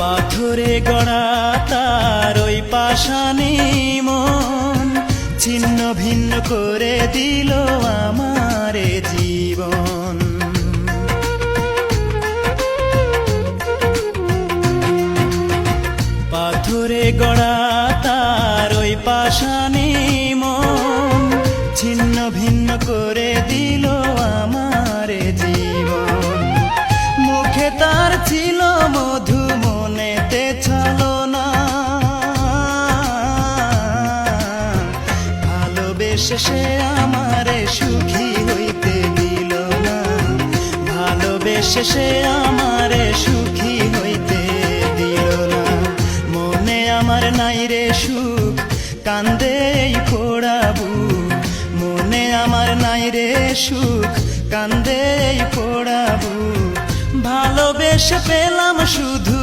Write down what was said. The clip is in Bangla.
পাথরে গড়া তার ওই পাষাণী মন ছিন্ন ভিন্ন করে দিল আমারে জীবন। পাথরে গড়া তার ওই পাষাণী মন ছিন্ন ভিন্ন করে দিল আমারে জীবন। মুখে তার ছিল মধু, মনেতে ছলনা, ভালোবেসে সে আমারে সুখী হইতে দিল না, ভালোবেসে সে আমারে সুখী হইতে দিল না। মনে আমার নাই রে সুখ, কান্দে এই পোড়া বুক, মনে আমার নাই রে সুখ, কান্দে এই পোড়া বুক। ভালোবেসে পেলাম শুধু